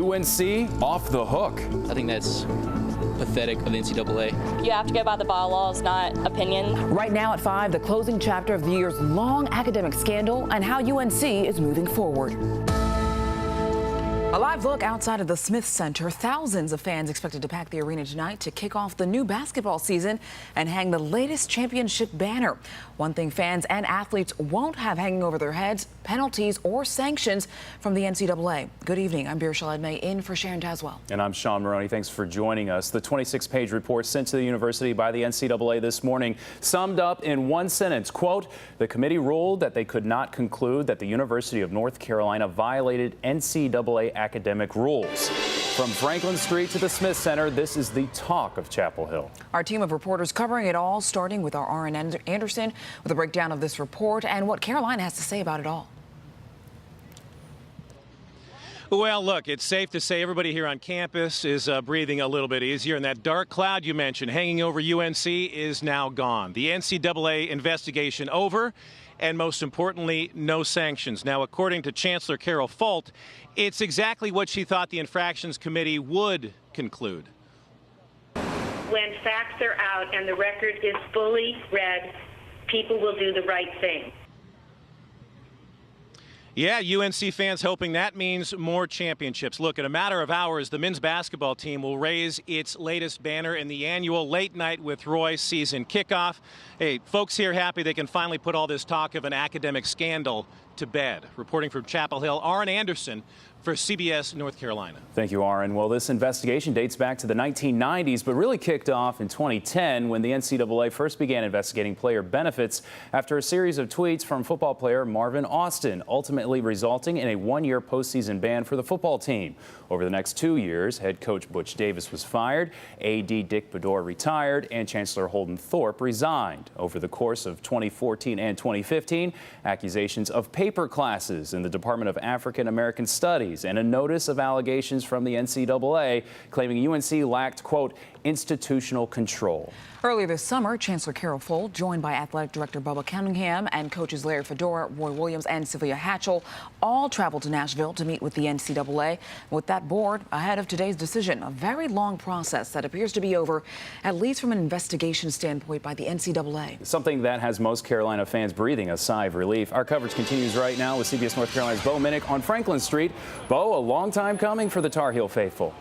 UNC off the hook. I think that's pathetic of the NCAA. You have to go by the bylaws, not opinion. Right now at 5, the closing chapter of the year's long academic scandal and how UNC is moving forward. A live look outside of the Smith Center. Thousands of fans expected to pack the arena tonight to kick off the new basketball season and hang the latest championship banner. One thing fans and athletes won't have hanging over their heads: penalties or sanctions from the NCAA. Good evening. I'm Birshal Edmay in for Sharon Tazwell. And I'm Sean Maroney. Thanks for joining us. The 26-page report sent to the university by the NCAA this morning summed up in one sentence, quote, "The committee ruled that they could not conclude that the University of North Carolina violated NCAA academic rules." From Franklin Street to the Smith Center, this is the talk of Chapel Hill. Our team of reporters covering it all, starting with our Aaron Anderson with a breakdown of this report and what Carolina has to say about it all. Well, look, it's safe to say everybody here on campus is breathing a little bit easier, and that dark cloud you mentioned hanging over UNC is now gone. The NCAA investigation over, and most importantly, no sanctions. Now, according to Chancellor Carol Folt, it's exactly what she thought the infractions committee would conclude. When facts are out and the record is fully read, people will do the right thing. Yeah, UNC fans hoping that means more championships. Look, in a matter of hours, the men's basketball team will raise its latest banner in the annual Late Night with Roy season kickoff. Hey, folks here happy they can finally put all this talk of an academic scandal to bed. Reporting from Chapel Hill, Aaron Anderson for CBS North Carolina. Thank you, Aaron. Well, this investigation dates back to the 1990s, but really kicked off in 2010 when the NCAA first began investigating player benefits after a series of tweets from football player Marvin Austin, ultimately resulting in a one-year postseason ban for the football team. Over the next 2 years, head coach Butch Davis was fired, AD Dick Bedore retired, and Chancellor Holden Thorpe resigned. Over the course of 2014 and 2015, accusations of paper classes in the Department of African American Studies and a notice of allegations from the NCAA claiming UNC lacked, quote, institutional control. Earlier this summer, Chancellor Carol Folt, joined by Athletic Director Bubba Cunningham and coaches Larry Fedora, Roy Williams, and Sylvia Hatchell, all traveled to Nashville to meet with the NCAA. With that board ahead of today's decision, a very long process that appears to be over, at least from an investigation standpoint by the NCAA. Something that has most Carolina fans breathing a sigh of relief. Our coverage continues right now with CBS North Carolina's Bo Minnick on Franklin Street. Bo, a long time coming for the Tar Heel faithful.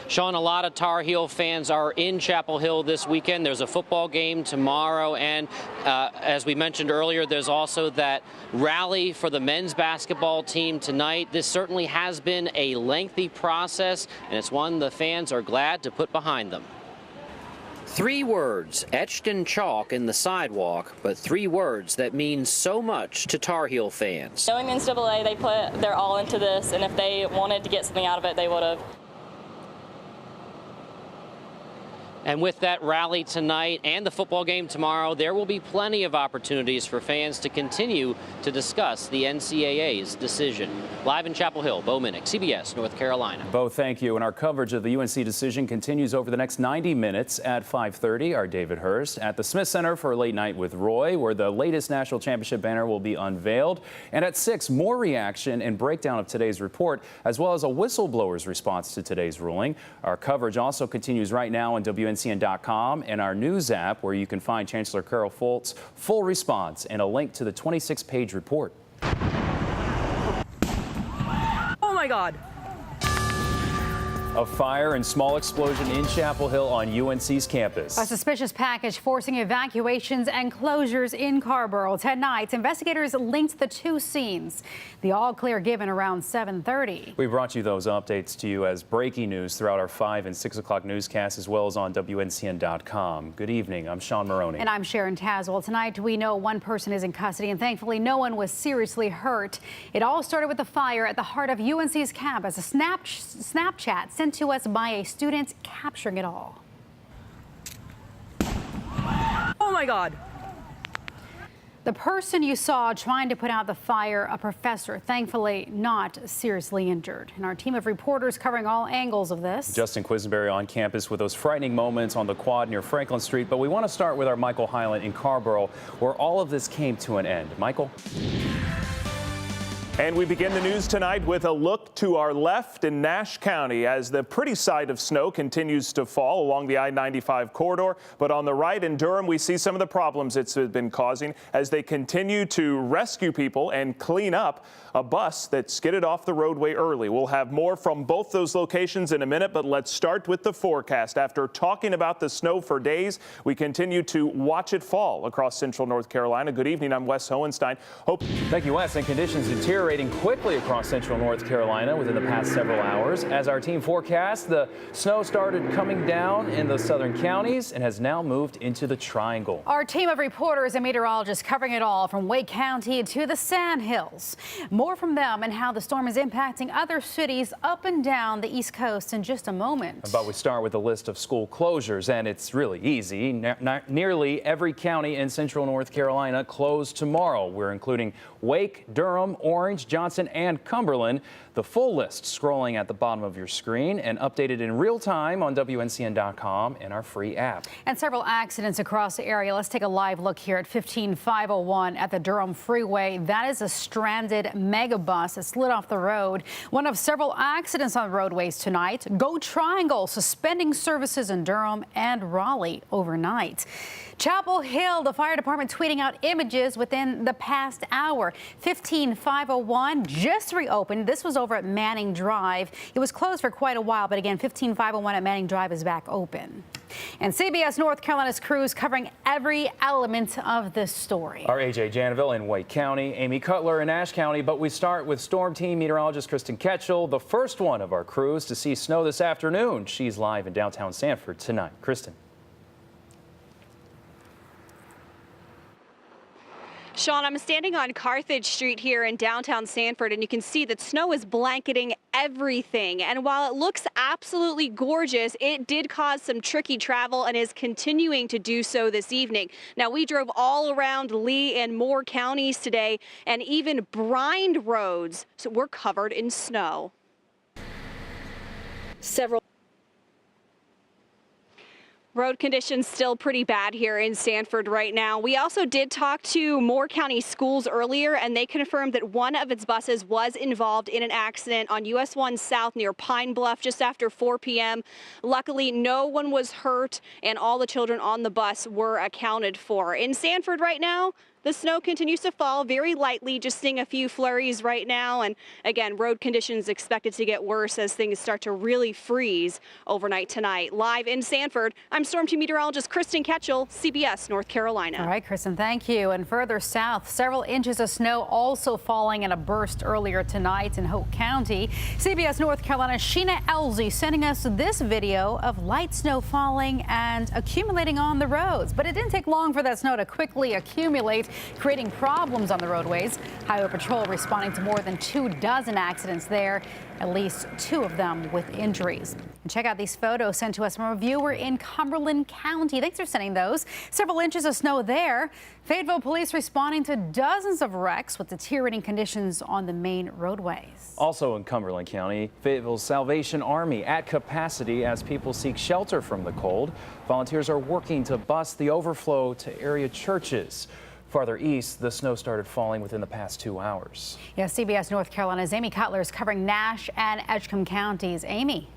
Sean, a lot of Tar Heel fans are in Chapel Hill this weekend. There's a football game tomorrow, and as we mentioned earlier, there's also that rally for the men's basketball team tonight. This certainly has been a lengthy process, and it's one the fans are glad to put behind them. 3 words etched in chalk in the sidewalk, but 3 words that mean so much to Tar Heel fans. Knowing the NCAA, they put their all into this, and if they wanted to get something out of it, they would have. And with that rally tonight and the football game tomorrow, there will be plenty of opportunities for fans to continue to discuss the NCAA's decision. Live in Chapel Hill, Bo Minnick, CBS North Carolina. Bo, thank you. And our coverage of the UNC decision continues over the next 90 minutes. At 5:30, our David Hurst at the Smith Center for Late Night with Roy, where the latest national championship banner will be unveiled. And at 6, more reaction and breakdown of today's report, as well as a whistleblower's response to today's ruling. Our coverage also continues right now on WNCN.com and our news app, where you can find Chancellor Carol Folt's full response and a link to the 26-page report. Oh my God. A fire and small explosion in Chapel Hill on UNC's campus. A suspicious package forcing evacuations and closures in Carrboro. Tonight, investigators linked the 2 scenes. The all clear given around 7:30. We brought you those updates to you as breaking news throughout our 5 and 6 o'clock newscasts, as well as on WNCN.com. Good evening. I'm Sean Maroney. And I'm Sharon Tazwell. Tonight, we know one person is in custody, and thankfully no one was seriously hurt. It all started with the fire at the heart of UNC's campus. A Snapchat sent to us by a student capturing it all. Oh my God. The person you saw trying to put out the fire, a professor, thankfully not seriously injured. And our team of reporters covering all angles of this. Justin Quisenberry on campus with those frightening moments on the quad near Franklin Street. But we want to start with our Michael Hyland in Carrboro, where all of this came to an end. Michael? And we begin the news tonight with a look to our left in Nash County as the pretty sight of snow continues to fall along the I-95 corridor. But on the right in Durham, we see some of the problems it's been causing as they continue to rescue people and clean up a bus that skidded off the roadway early. We'll have more from both those locations in a minute, but let's start with the forecast. After talking about the snow for days, we continue to watch it fall across central North Carolina. Good evening, I'm Wes Hohenstein. Thank you, Wes. And conditions deteriorating quickly across central North Carolina within the past several hours. As our team forecast, the snow started coming down in the southern counties and has now moved into the Triangle. Our team of reporters and meteorologists covering it all from Wake County to the Sandhills. More from them and how the storm is impacting other cities up and down the East Coast in just a moment. But we start with a list of school closures, and it's really easy. Nearly every county in central North Carolina closed tomorrow. We're including Wake, Durham, Orange, Johnson, and Cumberland. The full list scrolling at the bottom of your screen and updated in real time on WNCN.com and our free app. And several accidents across the area. Let's take a live look here at 15501 at the Durham Freeway. That is a stranded megabus that slid off the road. One of several accidents on roadways tonight. Go Triangle suspending services in Durham and Raleigh overnight. Chapel Hill, the fire department tweeting out images within the past hour. 15501 just reopened. This was over at Manning Drive. It was closed for quite a while, but again, 15501 at Manning Drive is back open. And CBS North Carolina's crews covering every element of this story. Our AJ Janeville in Wake County, Amy Cutler in Ashe County, but we start with storm team meteorologist Kristen Ketchel, the first one of our crews to see snow this afternoon. She's live in downtown Sanford tonight. Kristen. Sean, I'm standing on Carthage Street here in downtown Sanford, and you can see that snow is blanketing everything. And while it looks absolutely gorgeous, it did cause some tricky travel and is continuing to do so this evening. Now, we drove all around Lee and Moore counties today, and even brined roads were covered in snow. Several road conditions still pretty bad here in Sanford right now. We also did talk to Moore County Schools earlier, and they confirmed that one of its buses was involved in an accident on US 1 South near Pine Bluff just after 4 p.m. Luckily, no one was hurt, and all the children on the bus were accounted for. In Sanford right now, the snow continues to fall very lightly, just seeing a few flurries right now. And again, road conditions expected to get worse as things start to really freeze overnight tonight. Live in Sanford, I'm Storm Team Meteorologist Kristen Ketchel, CBS North Carolina. All right, Kristen, thank you. And further south, several inches of snow also falling in a burst earlier tonight in Hope County. CBS North Carolina's Sheena Elzy sending us this video of light snow falling and accumulating on the roads. But it didn't take long for that snow to quickly accumulate, creating problems on the roadways. Highway Patrol responding to more than 24 accidents there, at least 2 of them with injuries. And check out these photos sent to us from a viewer in Cumberland County. Thanks for sending those. Several inches of snow there. Fayetteville police responding to dozens of wrecks with deteriorating conditions on the main roadways. Also in Cumberland County, Fayetteville's Salvation Army at capacity as people seek shelter from the cold. Volunteers are working to bust the overflow to area churches. Farther east, the snow started falling within the past 2 hours. Yeah, CBS North Carolina's Amy Cutler is covering Nash and Edgecombe counties. Amy.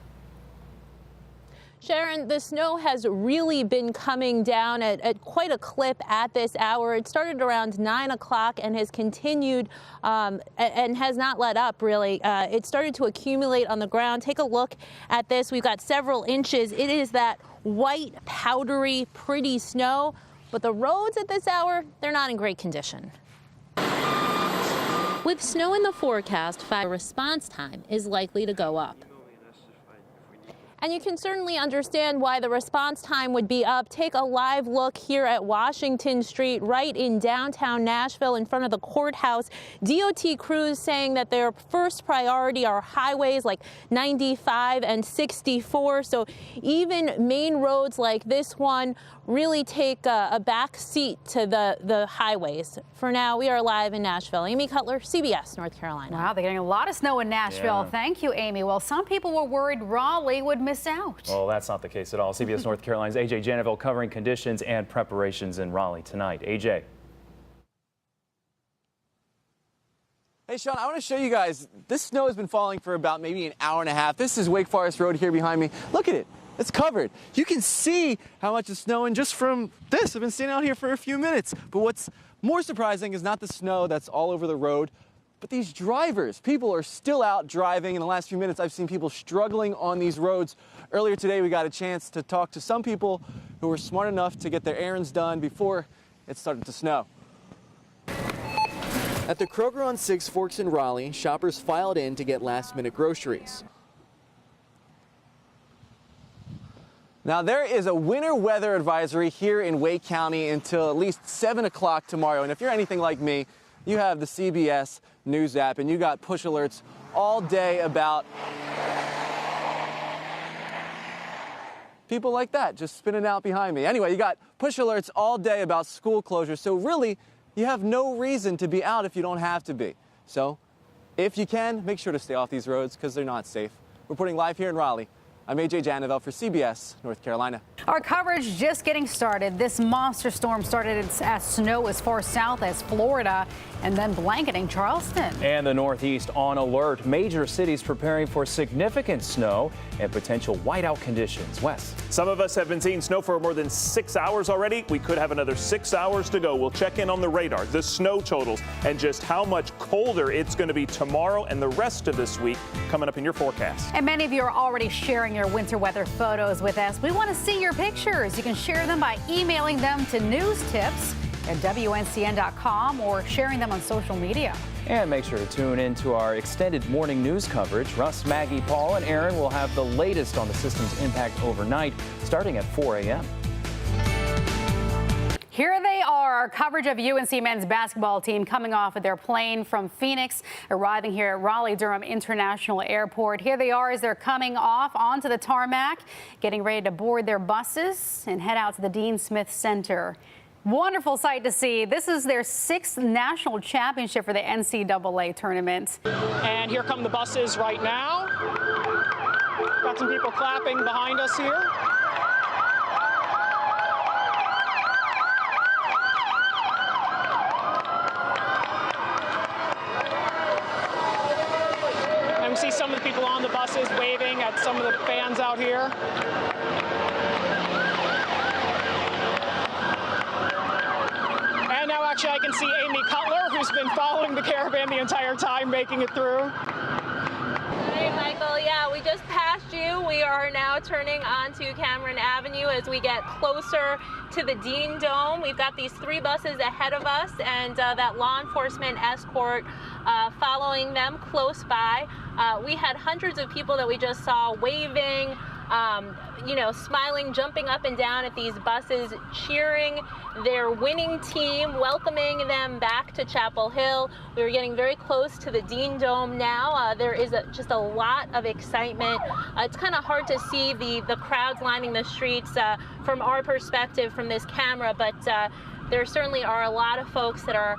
Sharon, the snow has really been coming down at quite a clip at this hour. It started around 9 o'clock and has continued and has not let up, really. It started to accumulate on the ground. Take a look at this. We've got several inches. It is that white, powdery, pretty snow. But the roads at this hour, they're not in great condition. With snow in the forecast, fire response time is likely to go up. And you can certainly understand why the response time would be up. Take a live look here at Washington Street, right in downtown Nashville, in front of the courthouse. DOT crews saying that their first priority are highways like 95 and 64. So even main roads like this one really take a back seat to the highways. For now, we are live in Nashville. Amy Cutler, CBS North Carolina. Wow, they're getting a lot of snow in Nashville. Yeah. Thank you, Amy. Well, some people were worried Raleigh would miss out. Well, that's not the case at all. CBS North Carolina's AJ Janeville covering conditions and preparations in Raleigh tonight. AJ. Hey, Sean, I want to show you guys, this snow has been falling for about maybe an hour and a half. This is Wake Forest Road here behind me. Look at it. It's covered. You can see how much is snowing just from this. I've been standing out here for a few minutes. But what's more surprising is not the snow that's all over the road, but these drivers. People are still out driving. In the last few minutes, I've seen people struggling on these roads. Earlier today, we got a chance to talk to some people who were smart enough to get their errands done before it started to snow. At the Kroger on Six Forks in Raleigh, shoppers filed in to get last-minute groceries. Now, there is a winter weather advisory here in Wake County until at least 7 o'clock tomorrow. And if you're anything like me, you have the CBS News app, and you got push alerts all day about people like that just spinning out behind me. Anyway, you got push alerts all day about school closures. So really, you have no reason to be out if you don't have to be. So if you can, make sure to stay off these roads because they're not safe. Reporting live here in Raleigh, I'm AJ Janovel for CBS North Carolina. Our coverage just getting started. This monster storm started as snow as far south as Florida and then blanketing Charleston. And the Northeast on alert. Major cities preparing for significant snow and potential whiteout conditions. Wes. Some of us have been seeing snow for more than 6 hours already. We could have another 6 hours to go. We'll check in on the radar, the snow totals, and just how much colder it's going to be tomorrow and the rest of this week coming up in your forecast. And many of you are already sharing your winter weather photos with us. We want to see your pictures. You can share them by emailing them to newstips@wncn.com or sharing them on social media. And make sure to tune in to our extended morning news coverage. Russ, Maggie, Paul, and Aaron will have the latest on the system's impact overnight, starting at 4 a.m. Here they are, our coverage of UNC men's basketball team coming off of their plane from Phoenix, arriving here at Raleigh-Durham International Airport. Here they are as they're coming off onto the tarmac, getting ready to board their buses and head out to the Dean Smith Center. Wonderful sight to see. This is their 6th national championship for the NCAA tournament. And here come the buses right now. Got some people clapping behind us here. And we see some of the people on the buses waving at some of the fans out here. Actually, I can see Amy Cutler, who's been following the caravan the entire time, making it through. Hey, Michael. Yeah, we just passed you. We are now turning onto Cameron Avenue as we get closer to the Dean Dome. We've got these 3 buses ahead of us and that law enforcement escort following them close by. We had hundreds of people that we just saw waving, smiling, jumping up and down at these buses, cheering their winning team, welcoming them back to Chapel Hill. We were getting very close to the Dean Dome now. There is just a lot of excitement. It's kind of hard to see the crowds lining the streets from our perspective from this camera, but there certainly are a lot of folks that are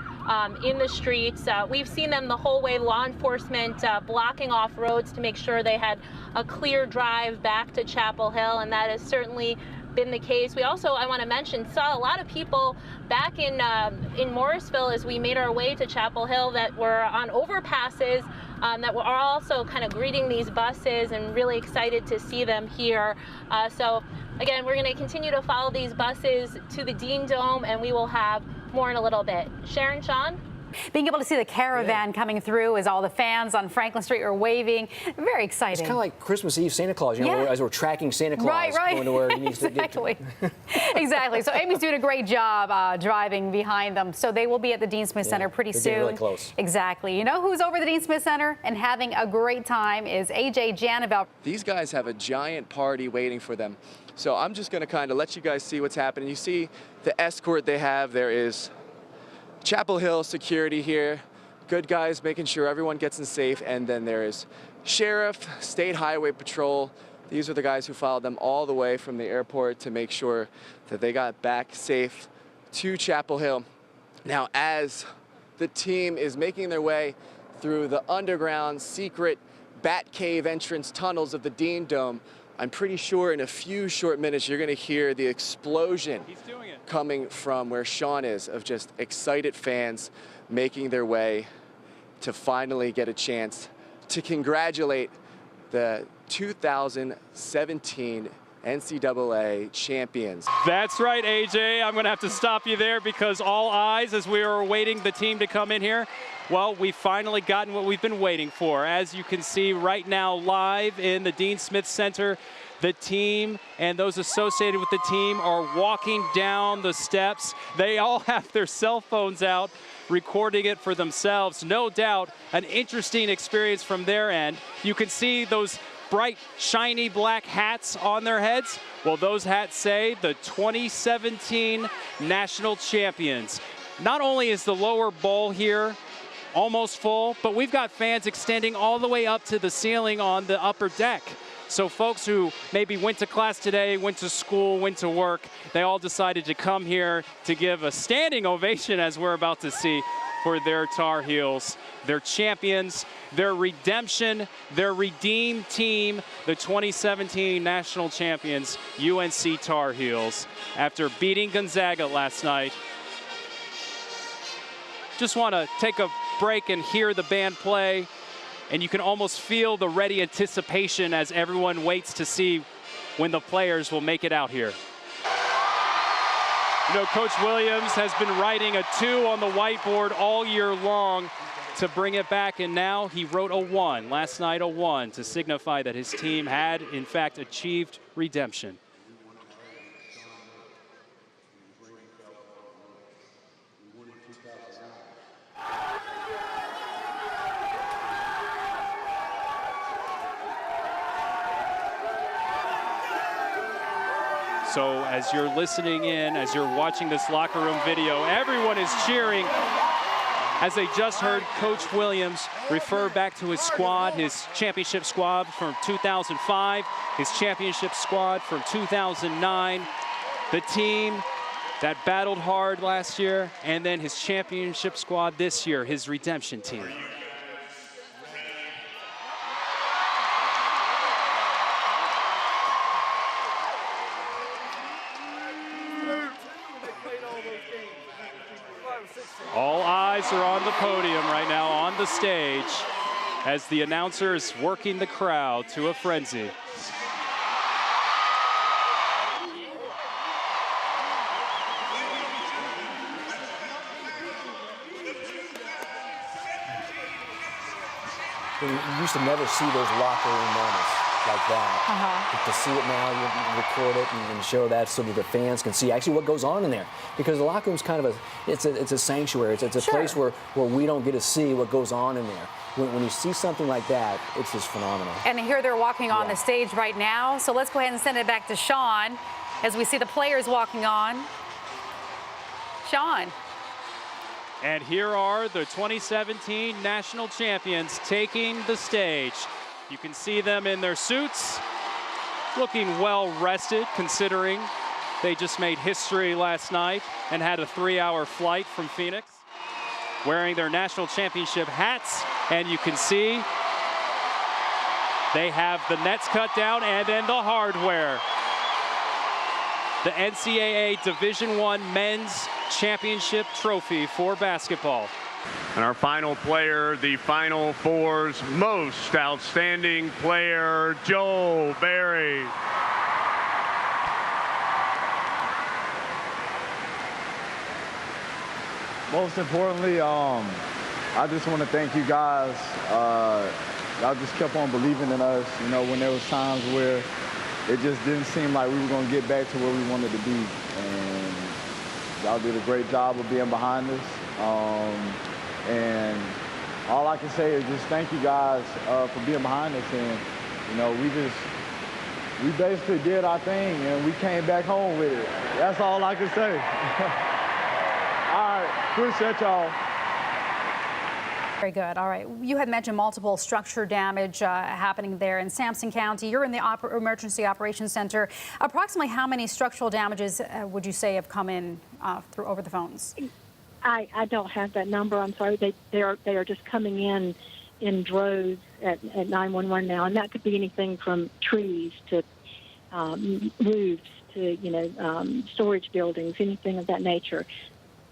in the streets. We've seen them the whole way, law enforcement blocking off roads to make sure they had a clear drive back to Chapel Hill, and that has certainly been the case. We also, I want to mention, saw a lot of people back in Morrisville as we made our way to Chapel Hill that were on overpasses that were also kind of greeting these buses and really excited to see them here. So again, we're going to continue to follow these buses to the Dean Dome, and we will have more in a little bit. Sharon, Sean? Being able to see the caravan coming through as all the fans on Franklin Street are waving. Very exciting. It's kind of like Christmas Eve Santa Claus, as we're tracking Santa Claus going to where he needs to get to. Exactly. So Amy's doing a great job driving behind them. So they will be at the Dean Smith Center pretty soon. Really close. Exactly. You know who's over the Dean Smith Center and having a great time is AJ Janovel. These guys have a giant party waiting for them. So I'm just going to kind of let you guys see what's happening. You see the escort they have. There is Chapel Hill security here, good guys making sure everyone gets in safe, and then there is Sheriff, State Highway Patrol. These are the guys who followed them all the way from the airport to make sure that they got back safe to Chapel Hill. Now, as the team is making their way through the underground secret Bat Cave entrance tunnels of the Dean Dome, I'm pretty sure in a few short minutes you're going to hear the explosion coming from where Sean is of just excited fans making their way to finally get a chance to congratulate the 2017 NCAA champions. That's right, AJ. I'm going to have to stop you there because all eyes as we were awaiting the team to come in here. Well, we've finally gotten what we've been waiting for. As you can see right now live in the Dean Smith Center, the team and those associated with the team are walking down the steps. They all have their cell phones out, recording it for themselves. No doubt an interesting experience from their end. You can see those bright, shiny black hats on their heads. Well, those hats say the 2017 national champions. Not only is the lower bowl here almost full, but we've got fans extending all the way up to the ceiling on the upper deck. So folks who maybe went to class today, went to school, went to work, they all decided to come here to give a standing ovation, as we're about to see, for their Tar Heels, their champions, their redemption, their redeemed team, the 2017 national champions, UNC Tar Heels, after beating Gonzaga last night. Just want to take a break and hear the band play, and you can almost feel the ready anticipation as everyone waits to see when the players will make it out here. You know, Coach Williams has been writing a 2 on the whiteboard all year long to bring it back, and now he wrote a 1, last night a 1, to signify that his team had, in fact, achieved redemption. So as you're listening in, as you're watching this locker room video, everyone is cheering as they just heard Coach Williams refer back to his squad, his championship squad from 2005, his championship squad from 2009, the team that battled hard last year, and then his championship squad this year, his redemption team. All eyes are on the podium right now, on the stage, as the announcer is working the crowd to a frenzy. You used to never see those locker room moments like that. But to see it now, you record it and show that so that the fans can see actually what goes on in there. Because the locker room's kind of it's a sanctuary. It's a place where we don't get to see what goes on in there. When you see something like that, it's just phenomenal. And here they're walking on the stage right now. So let's go ahead and send it back to Sean as we see the players walking on. Sean. And here are the 2017 national champions taking the stage. You can see them in their suits, looking well rested considering they just made history last night and had a 3-hour flight from Phoenix, wearing their national championship hats. And you can see they have the nets cut down and then the hardware. The NCAA Division I Men's Championship Trophy for basketball. And our final player, the Final Four's most outstanding player, Joel Berry. Most importantly, I just want to thank you guys. Y'all just kept on believing in us, you know, when there was times where it just didn't seem like we were going to get back to where we wanted to be. And y'all did a great job of being behind us. And all I can say is just thank you guys for being behind us. And, you know, we basically did our thing and we came back home with it. That's all I can say. All right, appreciate y'all. Very good. All right. You had mentioned multiple structure damage happening there in Sampson County. You're in the Emergency Operations Center. Approximately how many structural damages would you say have come in through over the phones? I don't have that number. I'm sorry. They are just coming in droves at 911 now, and that could be anything from trees to roofs to storage buildings, anything of that nature.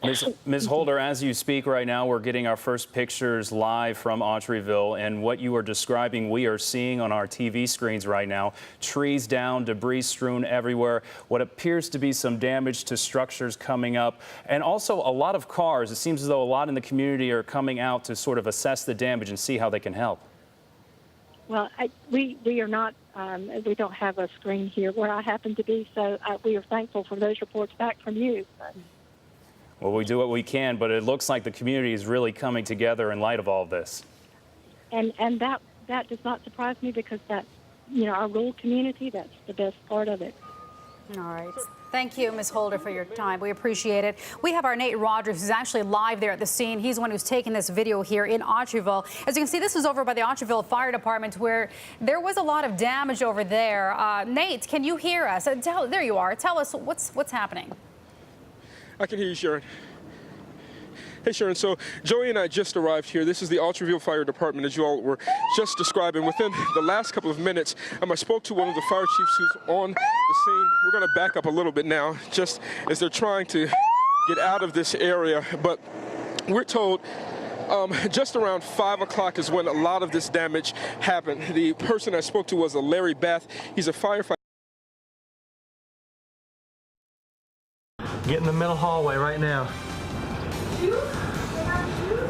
Ms. Holder, as you speak right now, we're getting our first pictures live from Autryville, and what you are describing we are seeing on our TV screens right now. Trees down, debris strewn everywhere, what appears to be some damage to structures coming up, and also a lot of cars. It seems as though a lot in the community are coming out to sort of assess the damage and see how they can help. Well, we are not, we don't have a screen here where I happen to be, so we are thankful for those reports back from you. Well, we do what we can, but it looks like the community is really coming together in light of all of this. And that does not surprise me because that, our rural community, that's the best part of it. All right. Thank you, Ms. Holder, for your time. We appreciate it. We have our Nate Rogers, who's actually live there at the scene. He's the one who's taking this video here in Autryville. As you can see, this is over by the Autryville Fire Department, where there was a lot of damage over there. Nate, can you hear us? There you are. Tell us what's happening. I can hear you, Sharon. Hey, Sharon, so Joey and I just arrived here. This is the Autryville Fire Department, as you all were just describing. Within the last couple of minutes, I spoke to one of the fire chiefs who's on the scene. We're going to back up a little bit now, just as they're trying to get out of this area. But we're told just around 5 o'clock is when a lot of this damage happened. The person I spoke to was a Larry Bath. He's a firefighter. Get in the middle hallway right now.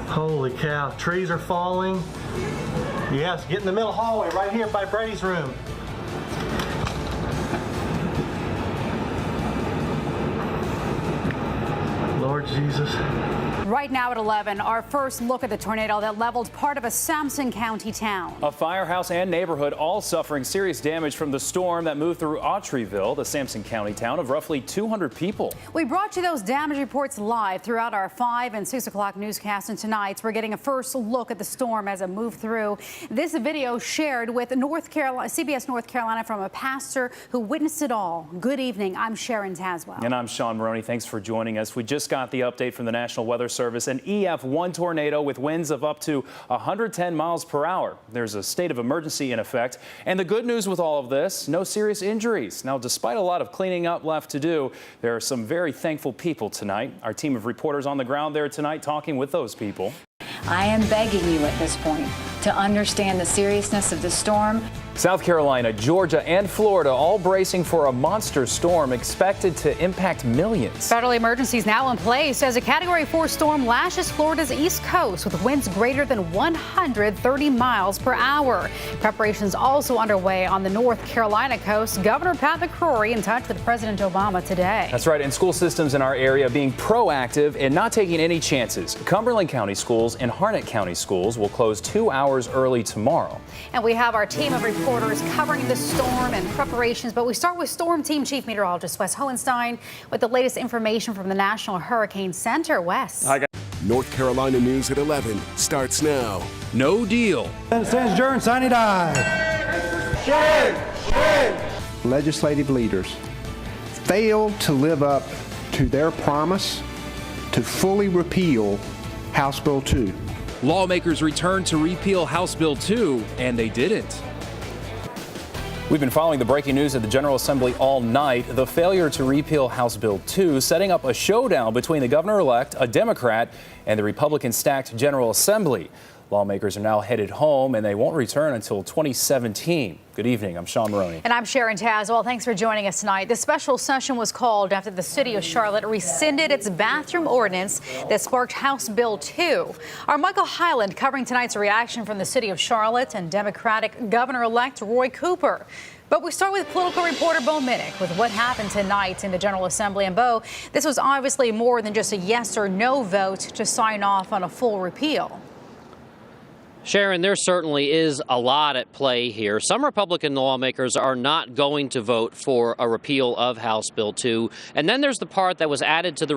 Holy cow, trees are falling. Yes, get in the middle hallway right here by Brady's room. Lord Jesus. Right now at 11, our first look at the tornado that leveled part of a Sampson County town. A firehouse and neighborhood all suffering serious damage from the storm that moved through Autryville, the Sampson County town of roughly 200 people. We brought you those damage reports live throughout our 5 and 6 o'clock newscasts, and tonight we're getting a first look at the storm as it moved through. This video shared with CBS North Carolina from a pastor who witnessed it all. Good evening. I'm Sharon Taswell. And I'm Sean Maroney. Thanks for joining us. We just got the update from the National Weather Service, an EF1 tornado with winds of up to 110 miles per hour. There's a state of emergency in effect. And the good news with all of this, no serious injuries. Now, despite a lot of cleaning up left to do, there are some very thankful people tonight. Our team of reporters on the ground there tonight talking with those people. I am begging you at this point to understand the seriousness of the storm. South Carolina, Georgia, and Florida all bracing for a monster storm expected to impact millions. Federal emergencies now in place as a Category 4 storm lashes Florida's east coast with winds greater than 130 miles per hour. Preparations also underway on the North Carolina coast. Governor Pat McCrory in touch with President Obama today. That's right, and school systems in our area being proactive and not taking any chances. Cumberland County schools and Harnett County schools will close 2 hours early tomorrow. And we have our team of reporters covering the storm and preparations, but we start with Storm Team Chief Meteorologist Wes Hohenstein with the latest information from the National Hurricane Center. Wes. Hi, guys. North Carolina News at 11 starts now. No deal. Adjourn, sign die. Legislative leaders failed to live up to their promise to fully repeal House Bill 2. Lawmakers returned to repeal House Bill 2, and they didn't. We've been following the breaking news at the General Assembly all night. The failure to repeal House Bill 2, setting up a showdown between the governor-elect, a Democrat, and the Republican-stacked General Assembly. Lawmakers are now headed home, and they won't return until 2017. Good evening. I'm Sean Maroney. And I'm Sharon Taswell. Thanks for joining us tonight. The special session was called after the city of Charlotte rescinded its bathroom ordinance that sparked House Bill 2. Our Michael Hyland covering tonight's reaction from the city of Charlotte and Democratic Governor-elect Roy Cooper. But we start with political reporter Bo Minnick with what happened tonight in the General Assembly. And Bo, this was obviously more than just a yes or no vote to sign off on a full repeal. Sharon, there certainly is a lot at play here. Some Republican lawmakers are not going to vote for a repeal of House Bill 2. And then there's the part that was added to the